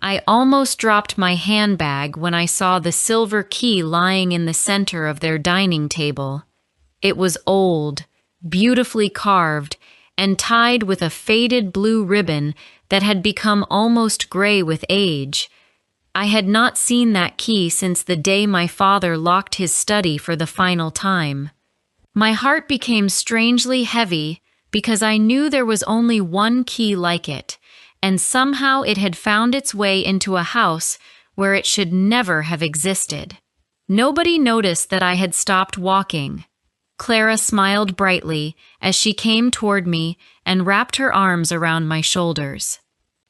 I almost dropped my handbag when I saw the silver key lying in the center of their dining table. It was old, beautifully carved, and tied with a faded blue ribbon that had become almost gray with age. I had not seen that key since the day my father locked his study for the final time. My heart became strangely heavy because I knew there was only one key like it, and somehow it had found its way into a house where it should never have existed. Nobody noticed that I had stopped walking. Clara smiled brightly as she came toward me and wrapped her arms around my shoulders.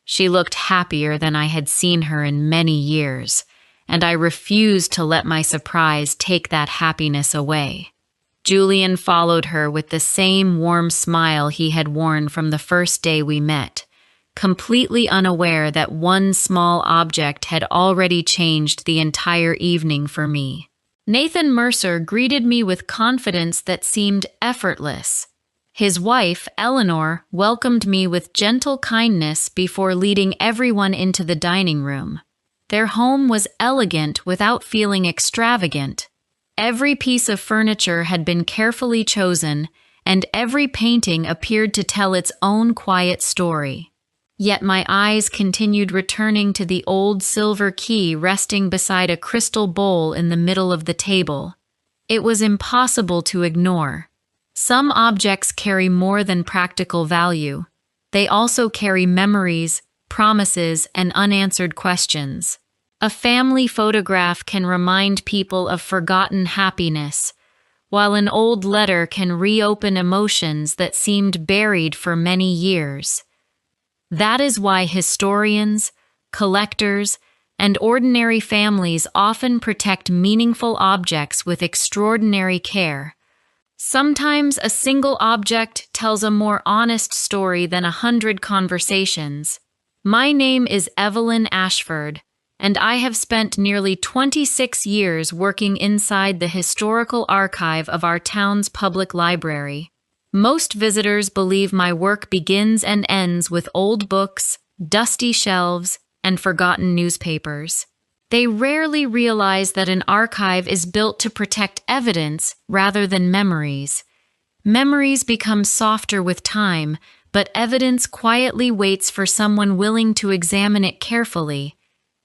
She looked happier than I had seen her in many years, and I refused to let my surprise take that happiness away. Julian followed her with the same warm smile he had worn from the first day we met, completely unaware that one small object had already changed the entire evening for me. Nathan Mercer greeted me with confidence that seemed effortless. His wife, Eleanor, welcomed me with gentle kindness before leading everyone into the dining room. Their home was elegant without feeling extravagant. Every piece of furniture had been carefully chosen, and every painting appeared to tell its own quiet story. Yet my eyes continued returning to the old silver key resting beside a crystal bowl in the middle of the table. It was impossible to ignore. Some objects carry more than practical value. They also carry memories, promises, and unanswered questions. A family photograph can remind people of forgotten happiness, while an old letter can reopen emotions that seemed buried for many years. That is why historians, collectors, and ordinary families often protect meaningful objects with extraordinary care. Sometimes a single object tells a more honest story than 100 conversations. My name is Evelyn Ashford, and I have spent nearly 26 years working inside the historical archive of our town's public library. Most visitors believe my work begins and ends with old books, dusty shelves, and forgotten newspapers. They rarely realize that an archive is built to protect evidence rather than memories. Memories become softer with time, but evidence quietly waits for someone willing to examine it carefully.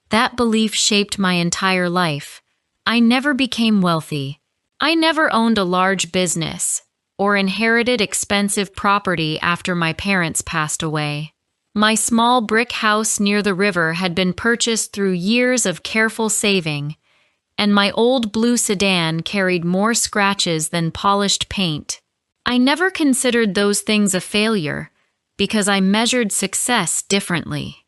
That belief shaped my entire life. I never became wealthy. I never owned a large business or inherited expensive property after my parents passed away. My small brick house near the river had been purchased through years of careful saving, and my old blue sedan carried more scratches than polished paint. I never considered those things a failure because I measured success differently.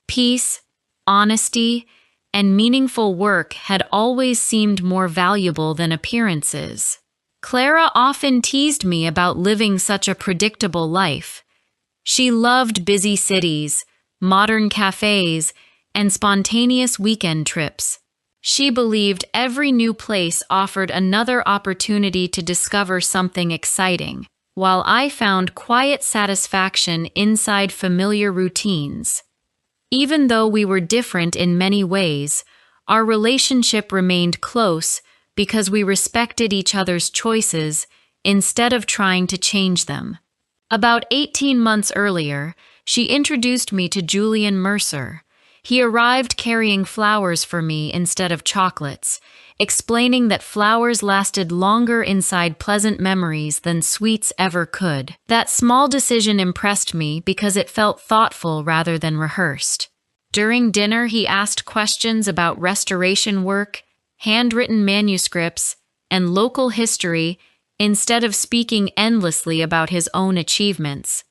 Peace, honesty, and meaningful work had always seemed more valuable than appearances. Clara often teased me about living such a predictable life. She loved busy cities, modern cafes, and spontaneous weekend trips. She believed every new place offered another opportunity to discover something exciting, while I found quiet satisfaction inside familiar routines. Even though we were different in many ways, our relationship remained close because we respected each other's choices instead of trying to change them. About 18 months earlier, she introduced me to Julian Mercer. He arrived carrying flowers for me instead of chocolates, explaining that flowers lasted longer inside pleasant memories than sweets ever could. That small decision impressed me because it felt thoughtful rather than rehearsed. During dinner, he asked questions about restoration work, handwritten manuscripts, and local history instead of speaking endlessly about his own achievements.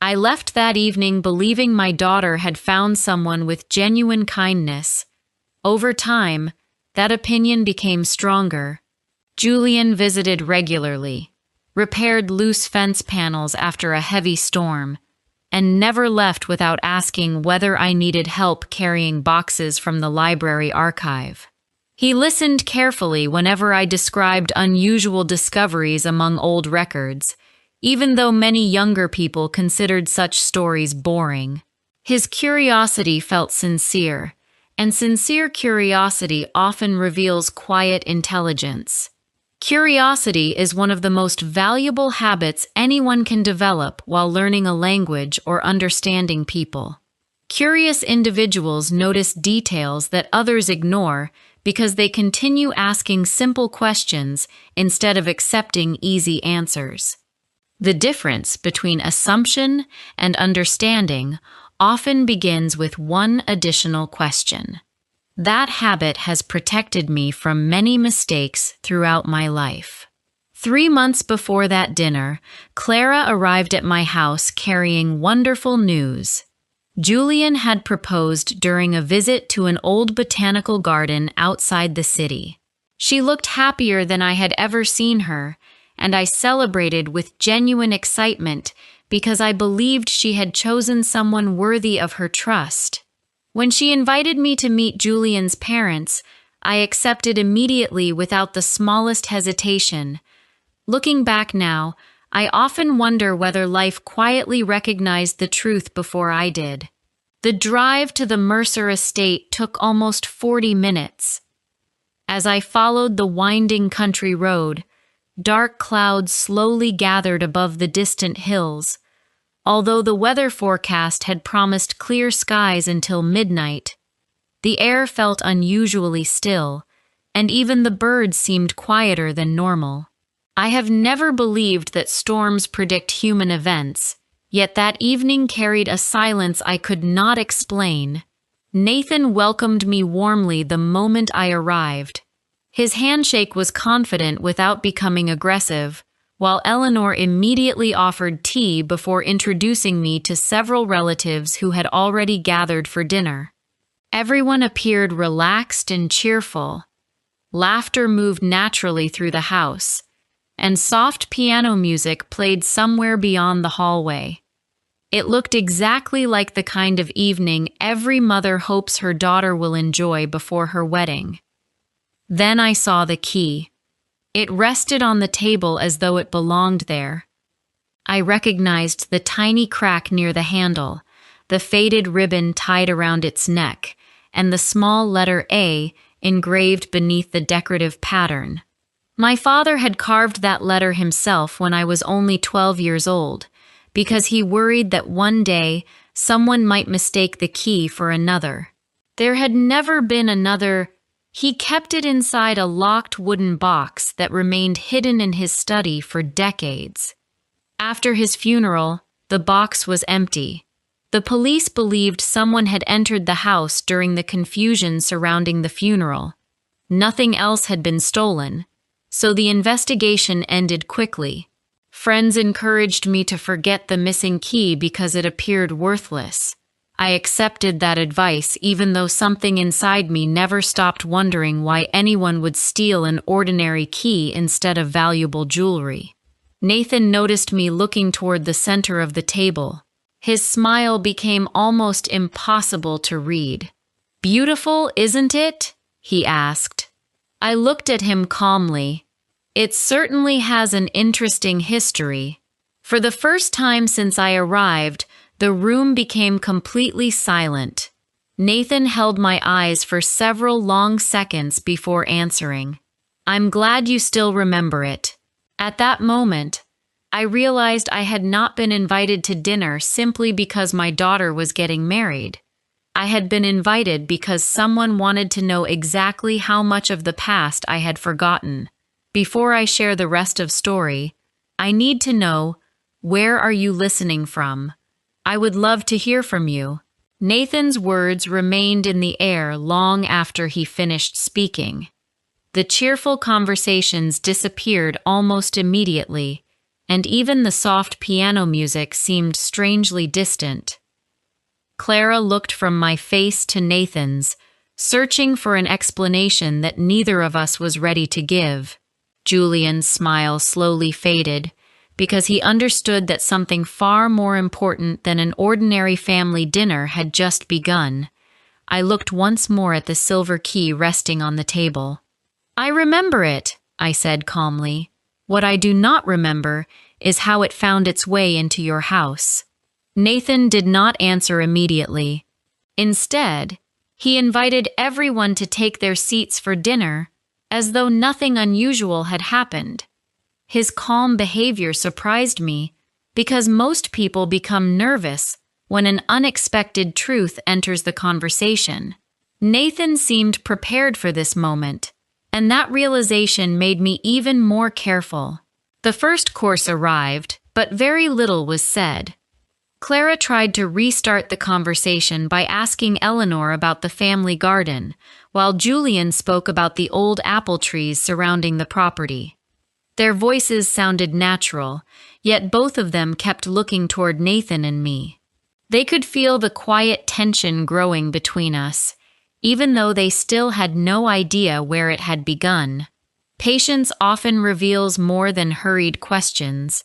I left that evening believing my daughter had found someone with genuine kindness. Over time, that opinion became stronger. Julian visited regularly, repaired loose fence panels after a heavy storm, and never left without asking whether I needed help carrying boxes from the library archive. He listened carefully whenever I described unusual discoveries among old records, even though many younger people considered such stories boring. His curiosity felt sincere, and sincere curiosity often reveals quiet intelligence. Curiosity is one of the most valuable habits anyone can develop while learning a language or understanding people. Curious individuals notice details that others ignore because they continue asking simple questions instead of accepting easy answers. The difference between assumption and understanding often begins with one additional question. That habit has protected me from many mistakes throughout my life. 3 months before that dinner, Clara arrived at my house carrying wonderful news. Julian had proposed during a visit to an old botanical garden outside the city. She looked happier than I had ever seen her, and I celebrated with genuine excitement because I believed she had chosen someone worthy of her trust. When she invited me to meet Julian's parents, I accepted immediately without the smallest hesitation. Looking back now, I often wonder whether life quietly recognized the truth before I did. The drive to the Mercer estate took almost 40 minutes. As I followed the winding country road, dark clouds slowly gathered above the distant hills. Although the weather forecast had promised clear skies until midnight, the air felt unusually still, and even the birds seemed quieter than normal. I have never believed that storms predict human events, yet that evening carried a silence I could not explain. Nathan welcomed me warmly the moment I arrived. His handshake was confident without becoming aggressive, while Eleanor immediately offered tea before introducing me to several relatives who had already gathered for dinner. Everyone appeared relaxed and cheerful. Laughter moved naturally through the house, and soft piano music played somewhere beyond the hallway. It looked exactly like the kind of evening every mother hopes her daughter will enjoy before her wedding. Then I saw the key. It rested on the table as though it belonged there. I recognized the tiny crack near the handle, the faded ribbon tied around its neck, and the small letter A engraved beneath the decorative pattern. My father had carved that letter himself when I was only 12 years old, because he worried that one day someone might mistake the key for another. There had never been another. He kept it inside a locked wooden box that remained hidden in his study for decades. After his funeral, the box was empty. The police believed someone had entered the house during the confusion surrounding the funeral. Nothing else had been stolen, so the investigation ended quickly. Friends encouraged me to forget the missing key because it appeared worthless. I accepted that advice even though something inside me never stopped wondering why anyone would steal an ordinary key instead of valuable jewelry. Nathan noticed me looking toward the center of the table. His smile became almost impossible to read. "Beautiful, isn't it?" he asked. I looked at him calmly. "It certainly has an interesting history." For the first time since I arrived, the room became completely silent. Nathan held my eyes for several long seconds before answering. "I'm glad you still remember it." At that moment, I realized I had not been invited to dinner simply because my daughter was getting married. I had been invited because someone wanted to know exactly how much of the past I had forgotten. Before I share the rest of the story, I need to know, where are you listening from? I would love to hear from you. Nathan's words remained in the air long after he finished speaking. The cheerful conversations disappeared almost immediately, and even the soft piano music seemed strangely distant. Clara looked from my face to Nathan's, searching for an explanation that neither of us was ready to give. Julian's smile slowly faded, because he understood that something far more important than an ordinary family dinner had just begun. I looked once more at the silver key resting on the table. "I remember it," I said calmly. "What I do not remember is how it found its way into your house." Nathan did not answer immediately. Instead, he invited everyone to take their seats for dinner, as though nothing unusual had happened. His calm behavior surprised me, because most people become nervous when an unexpected truth enters the conversation. Nathan seemed prepared for this moment, and that realization made me even more careful. The first course arrived, but very little was said. Clara tried to restart the conversation by asking Eleanor about the family garden, while Julian spoke about the old apple trees surrounding the property. Their voices sounded natural, yet both of them kept looking toward Nathan and me. They could feel the quiet tension growing between us, even though they still had no idea where it had begun. Patience often reveals more than hurried questions.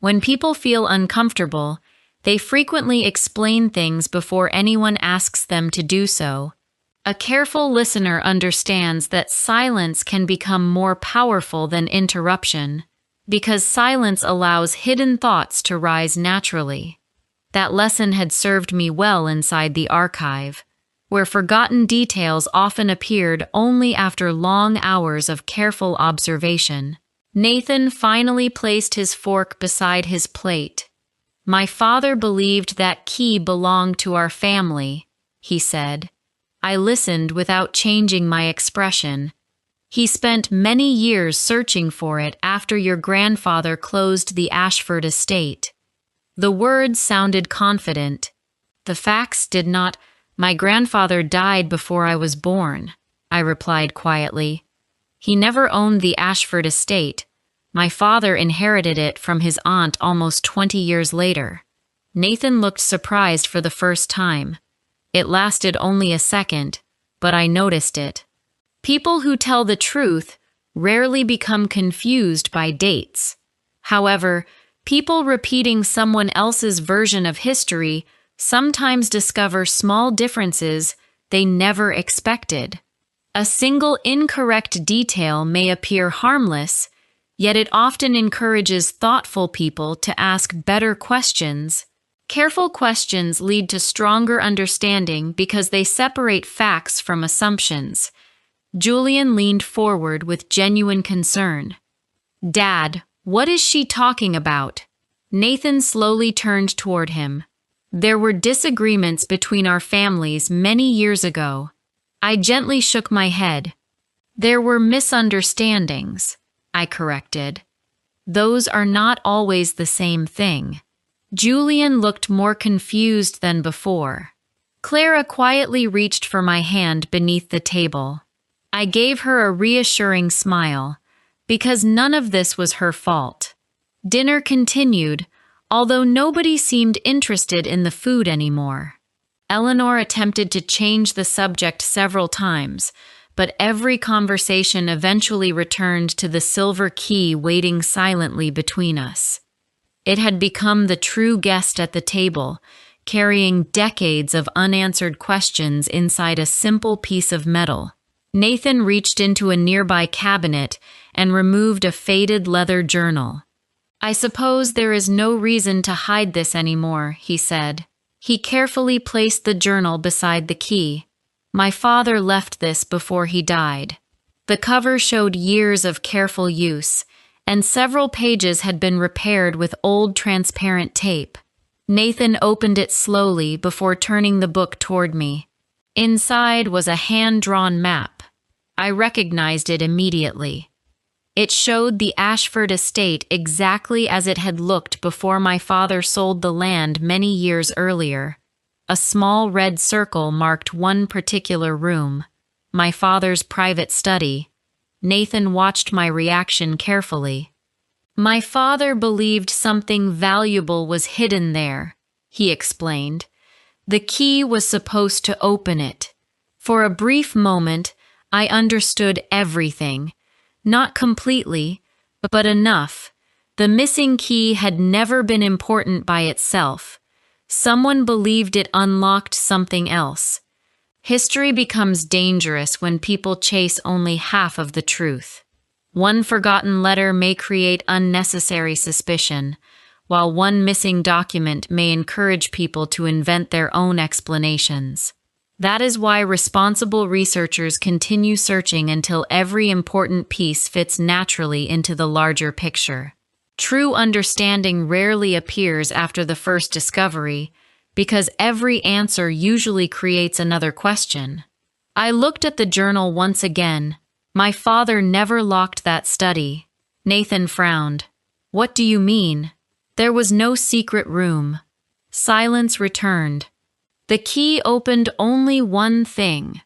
When people feel uncomfortable, they frequently explain things before anyone asks them to do so. A careful listener understands that silence can become more powerful than interruption, because silence allows hidden thoughts to rise naturally. That lesson had served me well inside the archive, where forgotten details often appeared only after long hours of careful observation. Nathan finally placed his fork beside his plate. "My father believed that key belonged to our family," he said. I listened without changing my expression. "He spent many years searching for it after your grandfather closed the Ashford estate." The words sounded confident. The facts did not. "My grandfather died before I was born," I replied quietly. "He never owned the Ashford estate. My father inherited it from his aunt almost 20 years later." Nathan looked surprised for the first time. It lasted only a second, but I noticed it. People who tell the truth rarely become confused by dates. However, people repeating someone else's version of history sometimes discover small differences they never expected. A single incorrect detail may appear harmless, yet it often encourages thoughtful people to ask better questions. Careful questions lead to stronger understanding because they separate facts from assumptions. Julian leaned forward with genuine concern. "Dad, what is she talking about?" Nathan slowly turned toward him. "There were disagreements between our families many years ago." I gently shook my head. "There were misunderstandings," I corrected. "Those are not always the same thing." Julian looked more confused than before. Clara quietly reached for my hand beneath the table. I gave her a reassuring smile, because none of this was her fault. Dinner continued, although nobody seemed interested in the food anymore. Eleanor attempted to change the subject several times, but every conversation eventually returned to the silver key waiting silently between us. It had become the true guest at the table, carrying decades of unanswered questions inside a simple piece of metal. Nathan reached into a nearby cabinet and removed a faded leather journal. "I suppose there is no reason to hide this anymore," he said. He carefully placed the journal beside the key. "My father left this before he died." The cover showed years of careful use, and several pages had been repaired with old transparent tape. Nathan opened it slowly before turning the book toward me. Inside was a hand-drawn map. I recognized it immediately. It showed the Ashford estate exactly as it had looked before my father sold the land many years earlier. A small red circle marked one particular room, my father's private study. Nathan watched my reaction carefully. "My father believed something valuable was hidden there," he explained. "The key was supposed to open it." For a brief moment, I understood everything. Not completely, but enough. The missing key had never been important by itself. Someone believed it unlocked something else. History becomes dangerous when people chase only half of the truth. One forgotten letter may create unnecessary suspicion, while one missing document may encourage people to invent their own explanations. That is why responsible researchers continue searching until every important piece fits naturally into the larger picture. True understanding rarely appears after the first discovery, because every answer usually creates another question. I looked at the journal once again. My father never locked that study. Nathan frowned. What do you mean? There was no secret room. Silence returned. The key opened only one thing.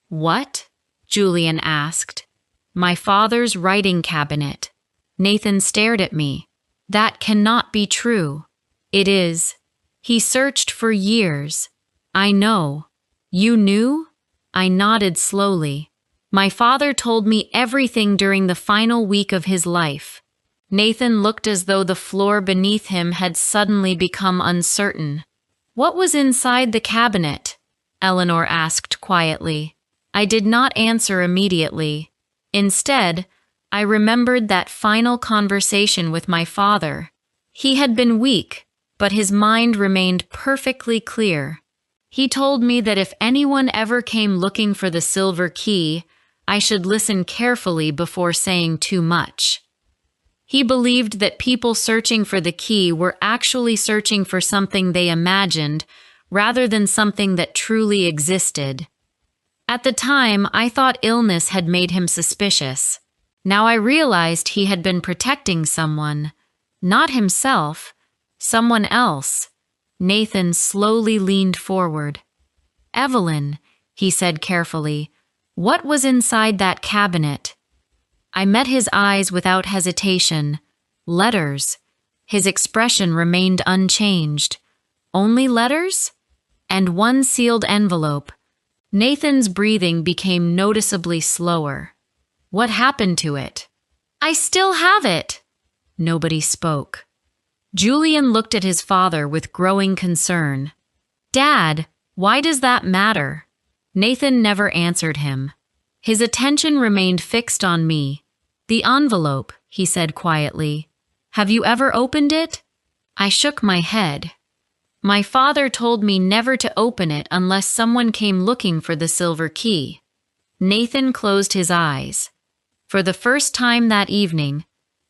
What? Julian asked. My father's writing cabinet. Nathan stared at me. That cannot be true. It is. He searched for years. I know. You knew? I nodded slowly. My father told me everything during the final week of his life. Nathan looked as though the floor beneath him had suddenly become uncertain. What was inside the cabinet? Eleanor asked quietly. I did not answer immediately. Instead, I remembered that final conversation with my father. He had been weak, but his mind remained perfectly clear. He told me that if anyone ever came looking for the silver key, I should listen carefully before saying too much. He believed that people searching for the key were actually searching for something they imagined, rather than something that truly existed. At the time, I thought illness had made him suspicious. Now I realized he had been protecting someone. Not himself. Someone else. Nathan slowly leaned forward. Evelyn, he said carefully, what was inside that cabinet? I met his eyes without hesitation. Letters. His expression remained unchanged. Only letters? And one sealed envelope. Nathan's breathing became noticeably slower. What happened to it? I still have it. Nobody spoke. Julian looked at his father with growing concern. Dad, why does that matter? Nathan never answered him. His attention remained fixed on me. The envelope, he said quietly. Have you ever opened it? I shook my head. My father told me never to open it unless someone came looking for the silver key. Nathan closed his eyes. For the first time that evening,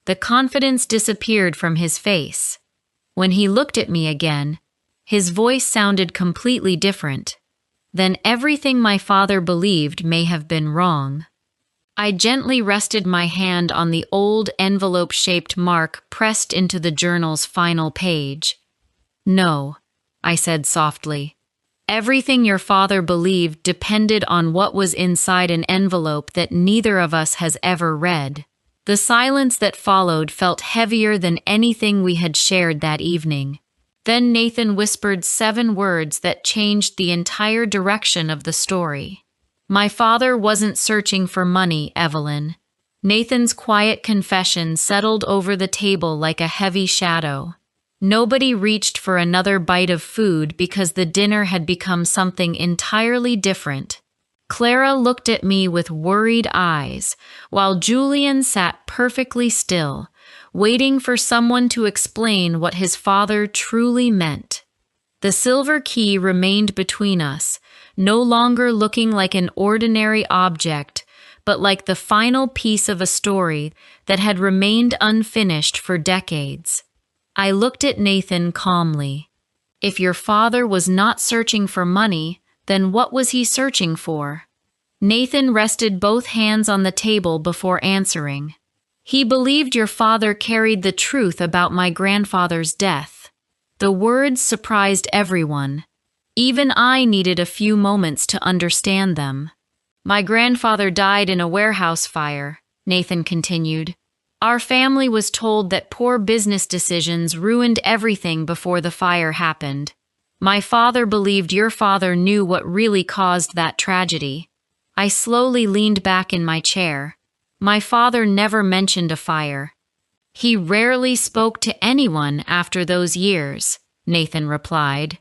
the confidence disappeared from his face. When he looked at me again, his voice sounded completely different. Then everything my father believed may have been wrong. I gently rested my hand on the old envelope-shaped mark pressed into the journal's final page. No, I said softly. Everything your father believed depended on what was inside an envelope that neither of us has ever read. The silence that followed felt heavier than anything we had shared that evening. Then Nathan whispered 7 words that changed the entire direction of the story. My father wasn't searching for money, Evelyn. Nathan's quiet confession settled over the table like a heavy shadow. Nobody reached for another bite of food because the dinner had become something entirely different. Clara looked at me with worried eyes, while Julian sat perfectly still, waiting for someone to explain what his father truly meant. The silver key remained between us, no longer looking like an ordinary object, but like the final piece of a story that had remained unfinished for decades. I looked at Nathan calmly. If your father was not searching for money, then what was he searching for? Nathan rested both hands on the table before answering. He believed your father carried the truth about my grandfather's death. The words surprised everyone. Even I needed a few moments to understand them. My grandfather died in a warehouse fire, Nathan continued. Our family was told that poor business decisions ruined everything before the fire happened. My father believed your father knew what really caused that tragedy. I slowly leaned back in my chair. My father never mentioned a fire. He rarely spoke to anyone after those years, Nathan replied.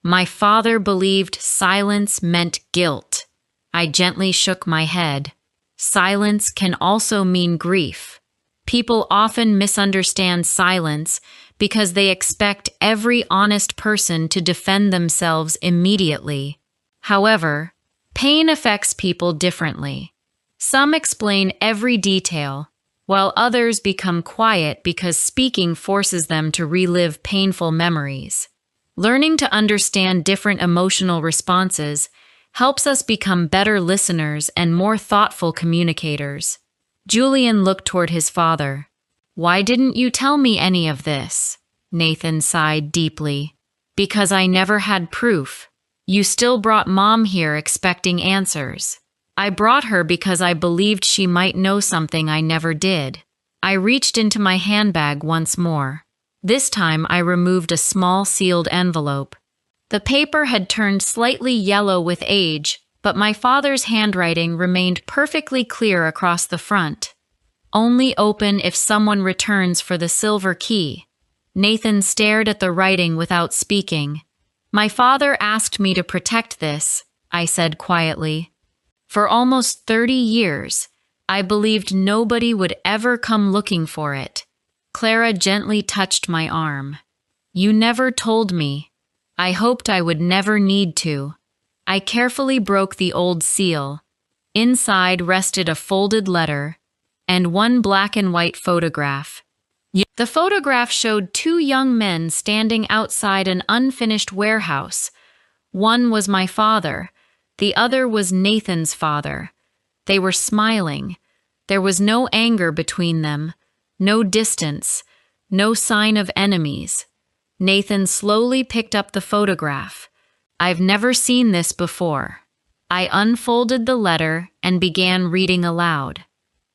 My father believed silence meant guilt. I gently shook my head. Silence can also mean grief. People often misunderstand silence because they expect every honest person to defend themselves immediately. However, pain affects people differently. Some explain every detail, while others become quiet because speaking forces them to relive painful memories. Learning to understand different emotional responses helps us become better listeners and more thoughtful communicators. Julian looked toward his father. "Why didn't you tell me any of this?" Nathan sighed deeply. "Because I never had proof. You still brought Mom here expecting answers. I brought her because I believed she might know something I never did." I reached into my handbag once more. This time I removed a small sealed envelope. The paper had turned slightly yellow with age, but my father's handwriting remained perfectly clear across the front. "Only open if someone returns for the silver key." Nathan stared at the writing without speaking. "My father asked me to protect this," I said quietly. "For almost 30 years, I believed nobody would ever come looking for it." Clara gently touched my arm. "You never told me. I hoped I would never need to." I carefully broke the old seal. Inside rested a folded letter and one black and white photograph. The photograph showed 2 young men standing outside an unfinished warehouse. One was my father. The other was Nathan's father. They were smiling. There was no anger between them, no distance, no sign of enemies. Nathan slowly picked up the photograph. "I've never seen this before." I unfolded the letter and began reading aloud.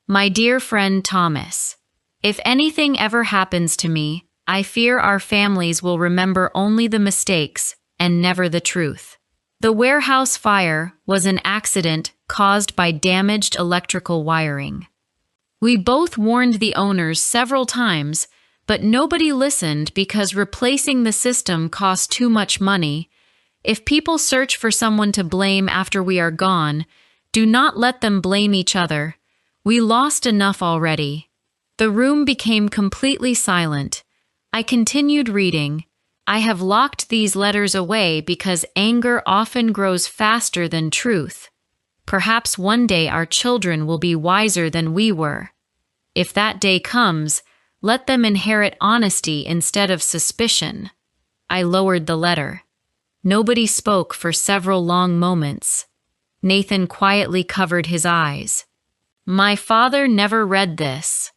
"My dear friend Thomas, if anything ever happens to me, I fear our families will remember only the mistakes and never the truth. The warehouse fire was an accident caused by damaged electrical wiring. We both warned the owners several times, but nobody listened because replacing the system cost too much money. If people search for someone to blame after we are gone, do not let them blame each other. We lost enough already." The room became completely silent. I continued reading. "I have locked these letters away because anger often grows faster than truth. Perhaps one day our children will be wiser than we were. If that day comes, let them inherit honesty instead of suspicion." I lowered the letter. Nobody spoke for several long moments. Nathan quietly covered his eyes. "My father never read this."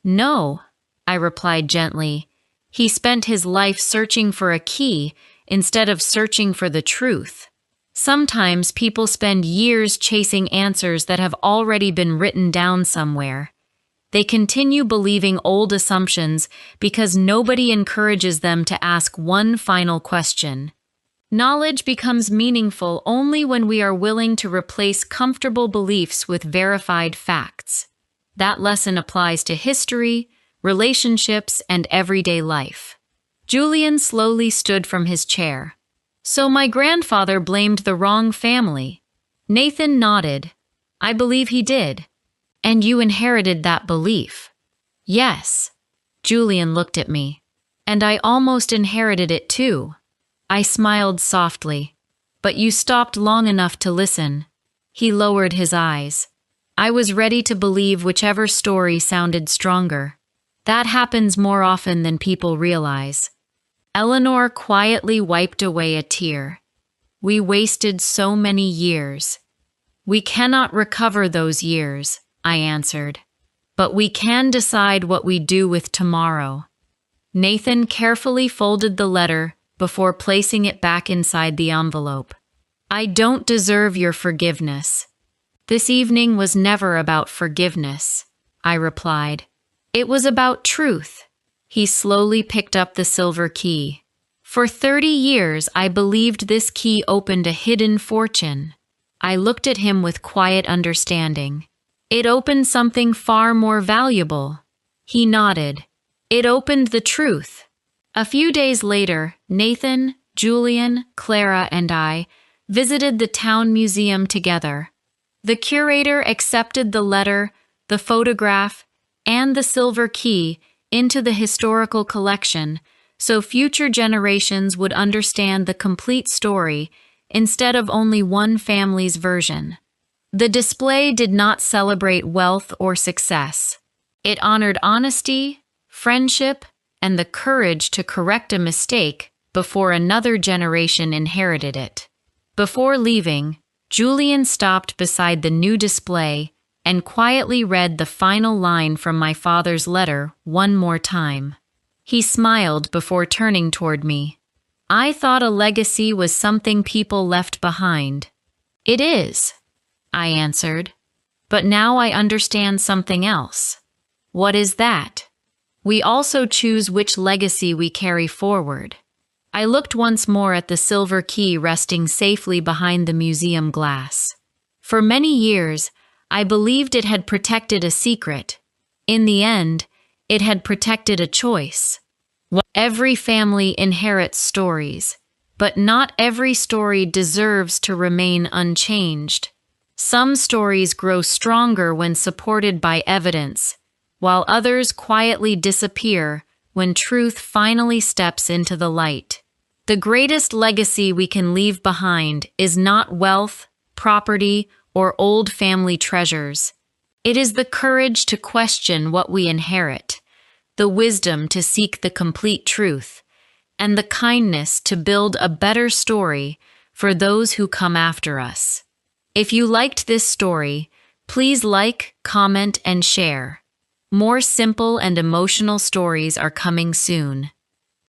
"No," I replied gently. "He spent his life searching for a key instead of searching for the truth. Sometimes people spend years chasing answers that have already been written down somewhere. They continue believing old assumptions because nobody encourages them to ask one final question. Knowledge becomes meaningful only when we are willing to replace comfortable beliefs with verified facts. That lesson applies to history, relationships, and everyday life." Julian slowly stood from his chair. "So my grandfather blamed the wrong family." Nathan nodded. "I believe he did. And you inherited that belief." "Yes." Julian looked at me. "And I almost inherited it too." I smiled softly. "But you stopped long enough to listen." He lowered his eyes. I was ready to believe whichever story sounded stronger. That happens more often than people realize. Eleanor quietly wiped away a tear. "We wasted so many years." "We cannot recover those years," I answered. "But we can decide what we do with tomorrow." Nathan carefully folded the letter before placing it back inside the envelope. "I don't deserve your forgiveness." "This evening was never about forgiveness," I replied. "It was about truth." He slowly picked up the silver key. "For 30 years, I believed this key opened a hidden fortune." I looked at him with quiet understanding. "It opened something far more valuable." He nodded. "It opened the truth." A few days later, Nathan, Julian, Clara, and I visited the town museum together. The curator accepted the letter, the photograph, and the silver key into the historical collection, so future generations would understand the complete story instead of only one family's version. The display did not celebrate wealth or success. It honored honesty, friendship, and the courage to correct a mistake before another generation inherited it. Before leaving, Julian stopped beside the new display and quietly read the final line from my father's letter one more time. He smiled before turning toward me. "I thought a legacy was something people left behind." "It is," I answered. "But now I understand something else." "What is that?" "We also choose which legacy we carry forward." I looked once more at the silver key resting safely behind the museum glass. For many years, I believed it had protected a secret. In the end, it had protected a choice. Every family inherits stories, but not every story deserves to remain unchanged. Some stories grow stronger when supported by evidence, while others quietly disappear when truth finally steps into the light. The greatest legacy we can leave behind is not wealth, property, or old family treasures. It is the courage to question what we inherit, the wisdom to seek the complete truth, and the kindness to build a better story for those who come after us. If you liked this story, please like, comment, and share. More simple and emotional stories are coming soon.